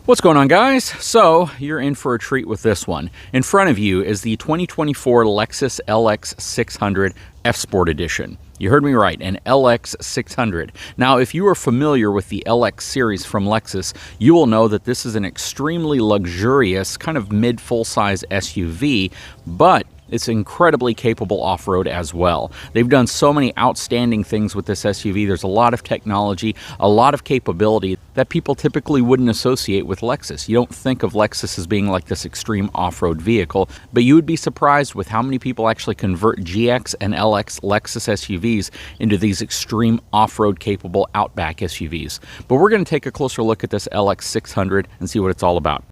What's going on, guys? So you're in for a treat with this one. In front of you is the 2024 Lexus LX600 F-Sport Edition. You heard me right, an LX600. Now, if you are familiar with the LX series from Lexus, you will know that this is an extremely luxurious, kind of mid-full-size SUV, but it's incredibly capable off-road as well. They've done so many outstanding things with this SUV. There's a lot of technology, a lot of capability that people typically wouldn't associate with Lexus. You don't think of Lexus as being like this extreme off-road vehicle, but you would be surprised with how many people actually convert GX and LX Lexus SUVs into these extreme off-road capable Outback SUVs. But we're going to take a closer look at this LX600 and see what it's all about.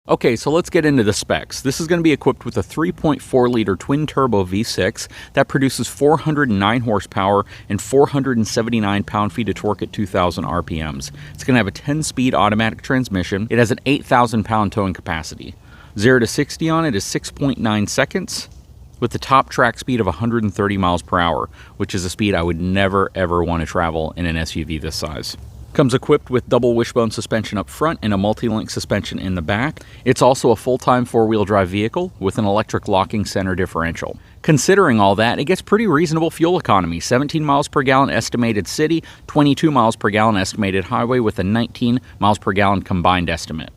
Okay, so let's get into the specs. This is going to be equipped with a 3.4-liter twin-turbo V6 that produces 409 horsepower and 479 pound-feet of torque at 2,000 RPMs. It's going to have a 10-speed automatic transmission. It has an 8,000-pound towing capacity. 0 to 60 on it is 6.9 seconds, with the top track speed of 130 miles per hour, which is a speed I would never, ever want to travel in an SUV this size. Comes equipped with double wishbone suspension up front and a multi-link suspension in the back. It's also a full-time four-wheel drive vehicle with an electric locking center differential. Considering all that, it gets pretty reasonable fuel economy. 17 miles per gallon estimated city, 22 miles per gallon estimated highway with a 19 miles per gallon combined estimate.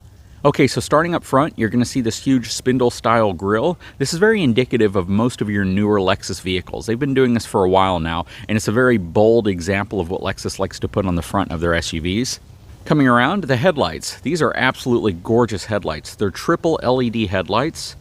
Okay, so starting up front, you're going to see this huge spindle-style grille. This is very indicative of most of your newer Lexus vehicles. They've been doing this for a while now, and it's a very bold example of what Lexus likes to put on the front of their SUVs. Coming around, the headlights. These are absolutely gorgeous headlights. They're triple LED headlights.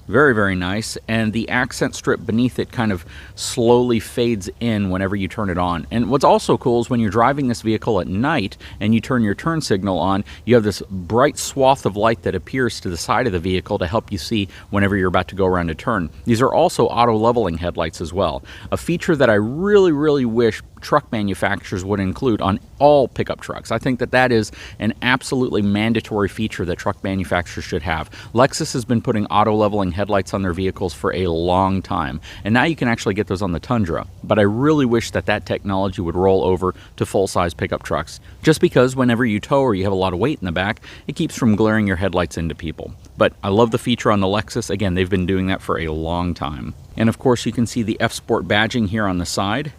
Very, very nice, and the accent strip beneath it kind of slowly fades in whenever you turn it on. And what's also cool is when you're driving this vehicle at night and you turn your turn signal on, you have this bright swath of light that appears to the side of the vehicle to help you see whenever you're about to go around a turn. These are also auto-leveling headlights as well, a feature that I really, really wish truck manufacturers would include on all pickup trucks. I think that that is an absolutely mandatory feature that truck manufacturers should have. Lexus has been putting auto-leveling headlights on their vehicles for a long time, and now you can actually get those on the Tundra. But I really wish that that technology would roll over to full-size pickup trucks, just because whenever you tow or you have a lot of weight in the back, it keeps from glaring your headlights into people. But I love the feature on the Lexus. Again, they've been doing that for a long time. And of course, you can see the F-Sport badging here on the side.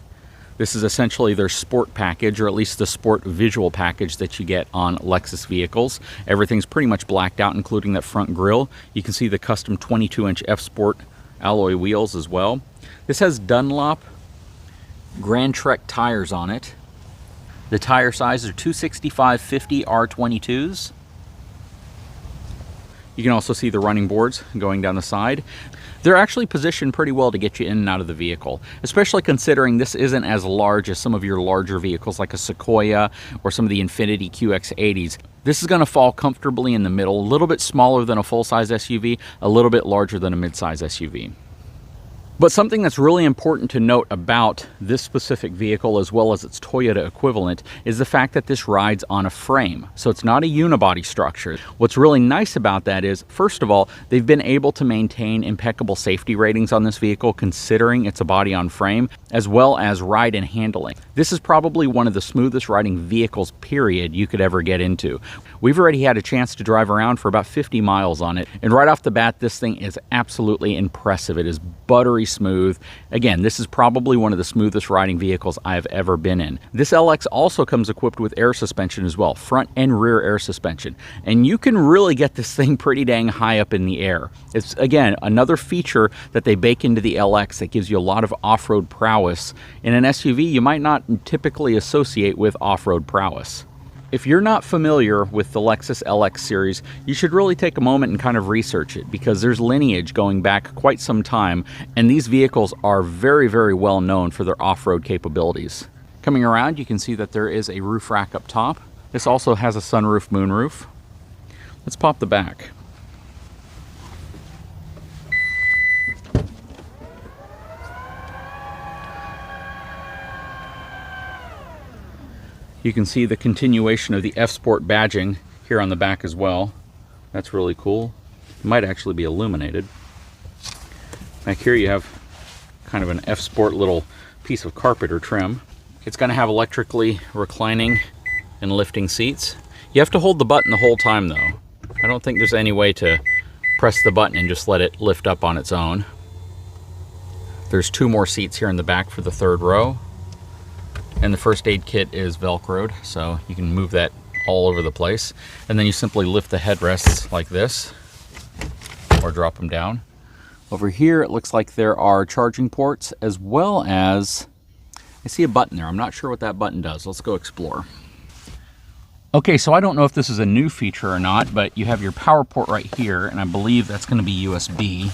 This is essentially their sport package, or at least the sport visual package that you get on Lexus vehicles. Everything's pretty much blacked out, including that front grille. You can see the custom 22-inch F-Sport alloy wheels as well. This has Dunlop Grand Trek tires on it. The tire sizes are 265/50 R22s. You can also see the running boards going down the side. They're actually positioned pretty well to get you in and out of the vehicle, especially considering this isn't as large as some of your larger vehicles like a Sequoia or some of the Infiniti QX80s. This is going to fall comfortably in the middle, a little bit smaller than a full-size SUV, a little bit larger than a mid-size SUV. But something that's really important to note about this specific vehicle, as well as its Toyota equivalent, is the fact that this rides on a frame. So it's not a unibody structure. What's really nice about that is, first of all, they've been able to maintain impeccable safety ratings on this vehicle, considering it's a body on frame, as well as ride and handling. This is probably one of the smoothest riding vehicles, period, you could ever get into. We've already had a chance to drive around for about 50 miles on it, and right off the bat, this thing is absolutely impressive. It is buttery smooth. Again, this is probably one of the smoothest riding vehicles I've ever been in. This LX also comes equipped with air suspension as well, front and rear air suspension. And you can really get this thing pretty dang high up in the air. It's, again, another feature that they bake into the LX that gives you a lot of off-road prowess in an SUV you might not typically associate with off-road prowess. If you're not familiar with the Lexus LX series, you should really take a moment and kind of research it, because there's lineage going back quite some time, and these vehicles are very, very well known for their off-road capabilities. Coming around, you can see that there is a roof rack up top. This also has a sunroof, moonroof. Let's pop the back. You can see the continuation of the F-Sport badging here on the back as well. That's really cool. It might actually be illuminated. Back here you have kind of an F-Sport little piece of carpet or trim. It's going to have electrically reclining and lifting seats. You have to hold the button the whole time though. I don't think there's any way to press the button and just let it lift up on its own. There's 2 more seats here in the back for the 3rd row. And the first aid kit is Velcroed, so you can move that all over the place. And then you simply lift the headrests like this, or drop them down. Over here, it looks like there are charging ports, as well as, I see a button there. I'm not sure what that button does. Let's go explore. Okay, so I don't know if this is a new feature or not, but you have your power port right here, and I believe that's going to be USB.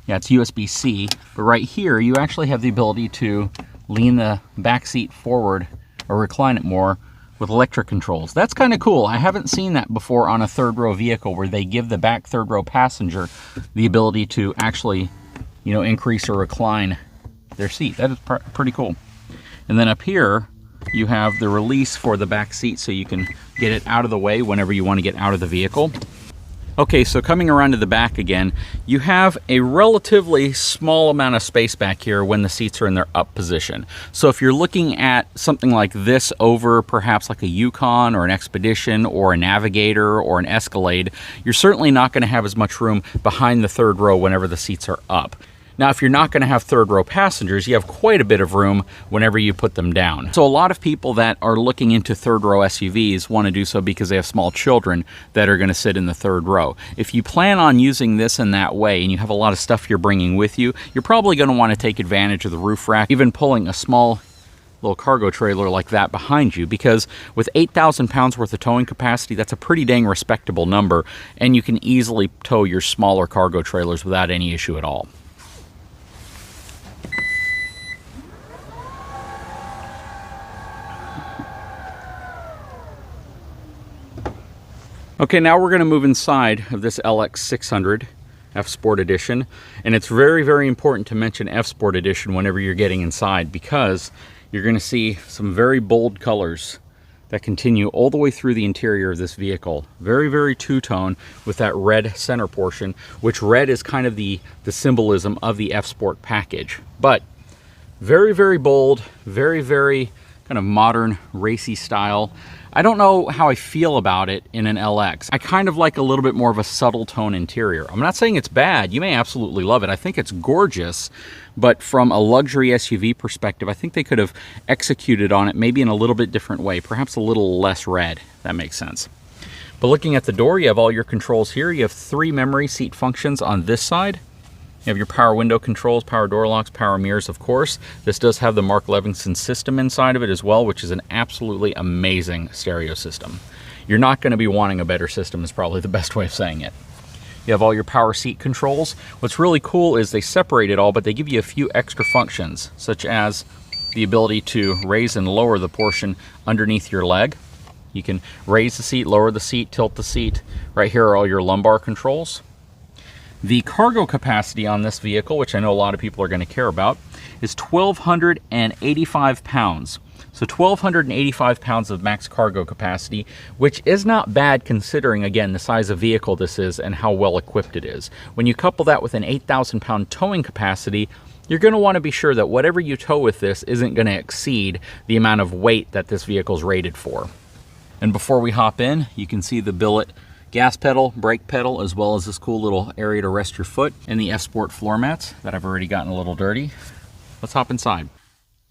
Yeah, it's USB-C, but right here, you actually have the ability to lean the back seat forward or recline it more with electric controls. That's kind of cool. I haven't seen that before on a 3rd row vehicle where they give the back 3rd row passenger the ability to actually, you know, increase or recline their seat. That is pretty cool. And then up here, you have the release for the back seat so you can get it out of the way whenever you want to get out of the vehicle. Okay, so coming around to the back again, you have a relatively small amount of space back here when the seats are in their up position. So if you're looking at something like this over perhaps like a Yukon or an Expedition or a Navigator or an Escalade, you're certainly not going to have as much room behind the 3rd row whenever the seats are up. Now, if you're not going to have 3rd row passengers, you have quite a bit of room whenever you put them down. So a lot of people that are looking into 3rd row SUVs want to do so because they have small children that are going to sit in the 3rd row. If you plan on using this in that way and you have a lot of stuff you're bringing with you, you're probably going to want to take advantage of the roof rack, even pulling a small little cargo trailer like that behind you, because with 8,000 pounds worth of towing capacity, that's a pretty dang respectable number, and you can easily tow your smaller cargo trailers without any issue at all. Okay, now we're going to move inside of this LX600 F-Sport Edition, and it's very, very important to mention F-Sport Edition whenever you're getting inside, because you're going to see some very bold colors that continue all the way through the interior of this vehicle. Very, very two-tone with that red center portion, which red is kind of the symbolism of the F-Sport package. But very, very bold, very, very kind of modern, racy style. I don't know how I feel about it in an LX. I kind of like a little bit more of a subtle tone interior. I'm not saying it's bad. You may absolutely love it. I think it's gorgeous, but from a luxury SUV perspective, I think they could have executed on it maybe in a little bit different way, perhaps a little less red, if that makes sense. But looking at the door, you have all your controls here. You have 3 memory seat functions on this side. You have your power window controls, power door locks, power mirrors, of course. This does have the Mark Levinson system inside of it as well, which is an absolutely amazing stereo system. You're not going to be wanting a better system is probably the best way of saying it. You have all your power seat controls. What's really cool is they separate it all, but they give you a few extra functions, such as the ability to raise and lower the portion underneath your leg. You can raise the seat, lower the seat, tilt the seat. Right here are all your lumbar controls. The cargo capacity on this vehicle, which I know a lot of people are going to care about, is 1,285 pounds. So 1,285 pounds of max cargo capacity, which is not bad considering, again, the size of vehicle this is and how well equipped it is. When you couple that with an 8,000 pound towing capacity, you're going to want to be sure that whatever you tow with this isn't going to exceed the amount of weight that this vehicle is rated for. And before we hop in, you can see the billet gas pedal, brake pedal, as well as this cool little area to rest your foot, and the F-Sport floor mats that I've already gotten a little dirty. Let's hop inside.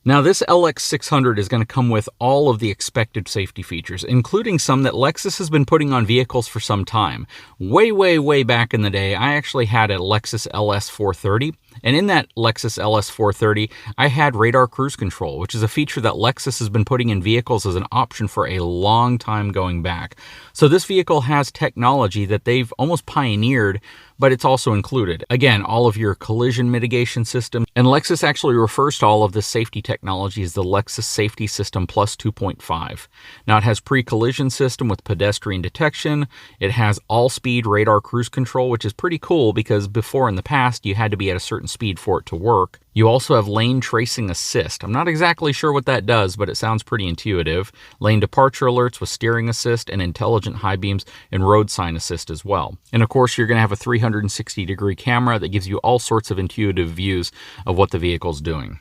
Now this LX600 is going to come with all of the expected safety features, including some that Lexus has been putting on vehicles for some time. Way, way, way back in the day, I actually had a Lexus LS430, and in that Lexus LS430, I had radar cruise control, which is a feature that Lexus has been putting in vehicles as an option for a long time going back. So this vehicle has technology that they've almost pioneered, but it's also included. Again, all of your collision mitigation system, and Lexus actually refers to all of this safety technology as the Lexus Safety System Plus 2.5. Now it has pre-collision system with pedestrian detection. It has all-speed radar cruise control, which is pretty cool because before in the past you had to be at a certain certain speed for it to work. You also have lane tracing assist. I'm not exactly sure what that does, but it sounds pretty intuitive. Lane departure alerts with steering assist and intelligent high beams and road sign assist as well. And of course, you're going to have a 360-degree camera that gives you all sorts of intuitive views of what the vehicle's doing.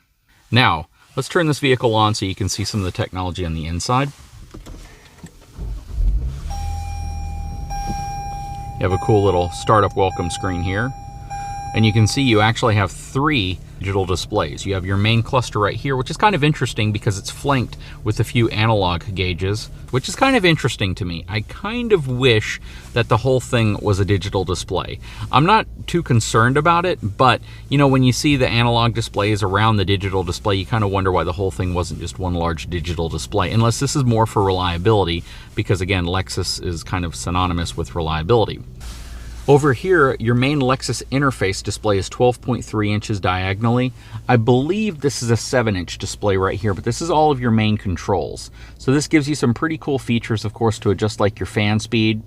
Now, let's turn this vehicle on so you can see some of the technology on the inside. You have a cool little startup welcome screen here. And you can see you actually have 3 digital displays. You have your main cluster right here, which is kind of interesting because it's flanked with a few analog gauges, which is kind of interesting to me. I kind of wish that the whole thing was a digital display. I'm not too concerned about it, but you know, when you see the analog displays around the digital display, you kind of wonder why the whole thing wasn't just one large digital display, unless this is more for reliability, because again, Lexus is kind of synonymous with reliability. Over here, your main Lexus interface display is 12.3 inches diagonally. I believe this is a 7-inch display right here, but this is all of your main controls. So this gives you some pretty cool features, of course, to adjust like your fan speed.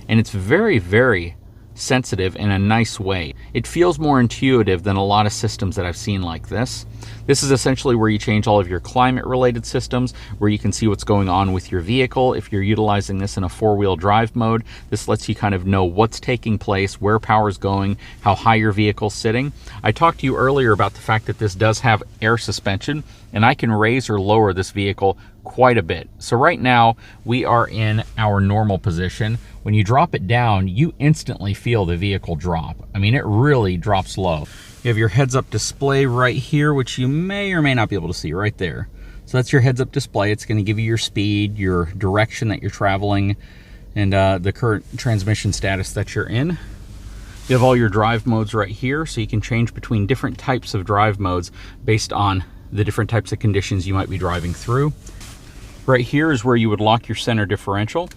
And it's very, very sensitive in a nice way. It feels more intuitive than a lot of systems that I've seen like this. This is essentially where you change all of your climate related systems, where you can see what's going on with your vehicle. If you're utilizing this in a 4-wheel drive mode, this lets you kind of know what's taking place, where power's going, how high your vehicle's sitting. I talked to you earlier about the fact that this does have air suspension, and I can raise or lower this vehicle quite a bit. So right now we are in our normal position. When you drop it down, you instantly feel the vehicle drop. I mean, it really drops low. You have your heads-up display right here, which you may or may not be able to see right there. So that's your heads-up display. It's going to give you your speed, your direction that you're traveling, and the current transmission status that you're in. You have all your drive modes right here, so you can change between different types of drive modes based on the different types of conditions you might be driving through. Right here is where you would lock your center differential,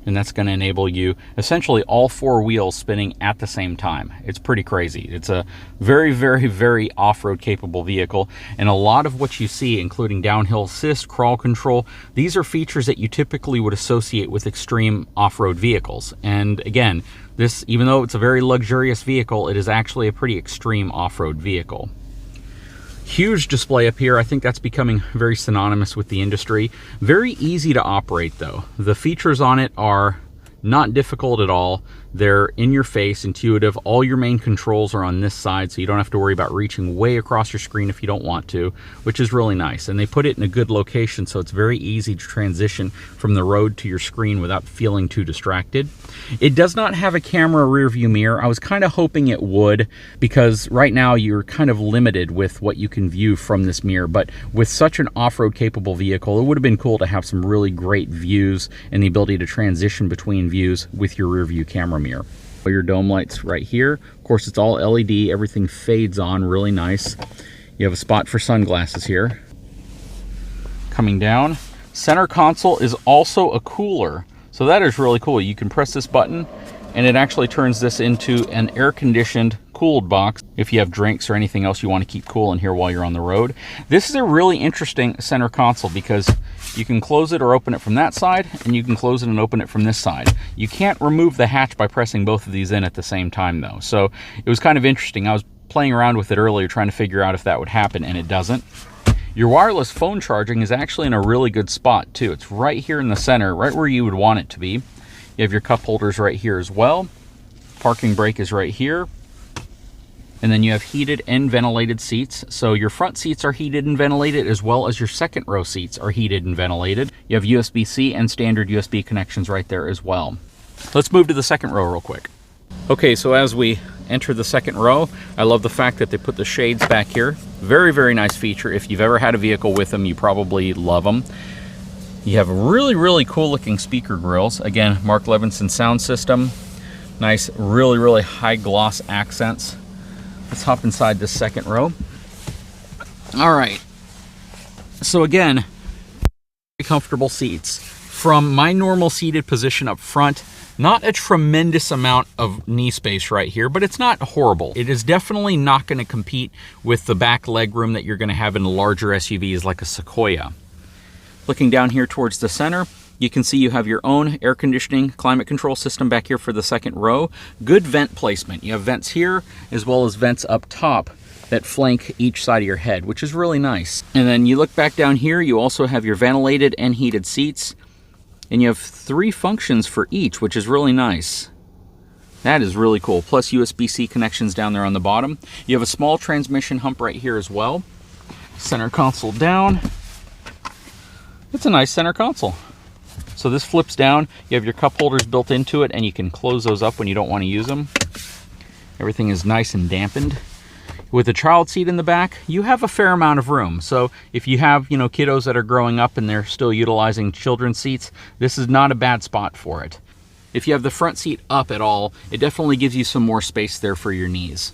and that's going to enable you essentially all 4 wheels spinning at the same time. It's pretty crazy. It's a very, very, very off-road capable vehicle, and a lot of what you see, including downhill assist, crawl control, these are features that you typically would associate with extreme off-road vehicles. And again, this, even though it's a very luxurious vehicle, it is actually a pretty extreme off-road vehicle. Huge display up here. I think that's becoming very synonymous with the industry. Very easy to operate though. The features on it are not difficult at all. They're in your face, intuitive. All your main controls are on this side, so you don't have to worry about reaching way across your screen if you don't want to, which is really nice. And they put it in a good location, so it's very easy to transition from the road to your screen without feeling too distracted. It does not have a camera rear view mirror. I was kind of hoping it would, because right now you're kind of limited with what you can view from this mirror, but with such an off-road capable vehicle, it would have been cool to have some really great views and the ability to transition between views with your rear view camera mirror. Your dome lights right here. Of course, it's all LED. Everything fades on really nice. You have a spot for sunglasses here. Coming down, center console is also a cooler. So that is really cool. You can press this button and it actually turns this into an air-conditioned cooled box if you have drinks or anything else you want to keep cool in here while you're on the road. This is a really interesting center console because you can close it or open it from that side, and you can close it and open it from this side. You can't remove the hatch by pressing both of these in at the same time though. So it was kind of interesting. I was playing around with it earlier trying to figure out if that would happen, and it doesn't. Your wireless phone charging is actually in a really good spot too. It's right here in the center, right where you would want it to be. You have your cup holders right here as well. Parking brake is right here. And then you have heated and ventilated seats. So your front seats are heated and ventilated, as well as your second row seats are heated and ventilated. You have USB-C and standard USB connections right there as well. Let's move to the second row real quick. Okay, so as we enter the second row, I love the fact that they put the shades back here. Very, very nice feature. If you've ever had a vehicle with them, you probably love them. You have really, really cool looking speaker grills. Again, Mark Levinson sound system. Nice, really, really high gloss accents. Let's hop inside this second row. All right. So again, very comfortable seats. From my normal seated position up front, not a tremendous amount of knee space right here, but it's not horrible. It is definitely not going to compete with the back leg room that you're going to have in larger SUVs like a Sequoia. Looking down here towards the center, You can see you have your own air conditioning climate control system back here for the second row. Good vent placement. You have vents here as well as vents up top that flank each side of your head, which is really nice. And then you look back down here, you also have your ventilated and heated seats. And you have 3 functions for each, which is really nice. That is really cool. Plus USB-C connections down there on the bottom. You have a small transmission hump right here as well. Center console down. It's a nice center console. So this flips down. You have your cup holders built into it, and you can close those up when you don't want to use them. Everything is nice and dampened. With a child seat in the back, you have a fair amount of room. So if you have, kiddos that are growing up and they're still utilizing children's seats, this is not a bad spot for it. If you have the front seat up at all, it definitely gives you some more space there for your knees.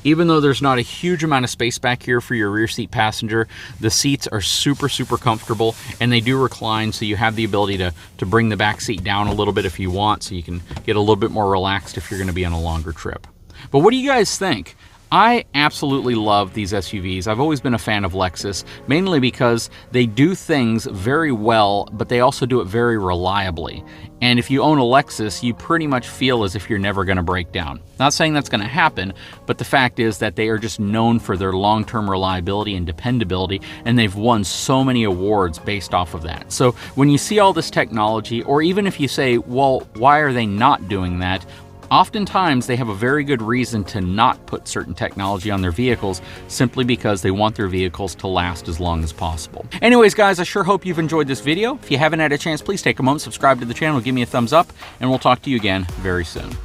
Even though there's not a huge amount of space back here for your rear seat passenger, the seats are super, super comfortable, and they do recline, so you have the ability to bring the back seat down a little bit if you want, so you can get a little bit more relaxed if you're gonna be on a longer trip. But what do you guys think? I absolutely love these SUVs. I've always been a fan of Lexus, mainly because they do things very well, but they also do it very reliably. And if you own a Lexus, you pretty much feel as if you're never going to break down. Not saying that's going to happen, but the fact is that they are just known for their long-term reliability and dependability, and they've won so many awards based off of that. So when you see all this technology, or even if you say, well, why are they not doing that? Oftentimes, they have a very good reason to not put certain technology on their vehicles simply because they want their vehicles to last as long as possible. Anyways, guys, I sure hope you've enjoyed this video. If you haven't had a chance, please take a moment, subscribe to the channel, give me a thumbs up, and we'll talk to you again very soon.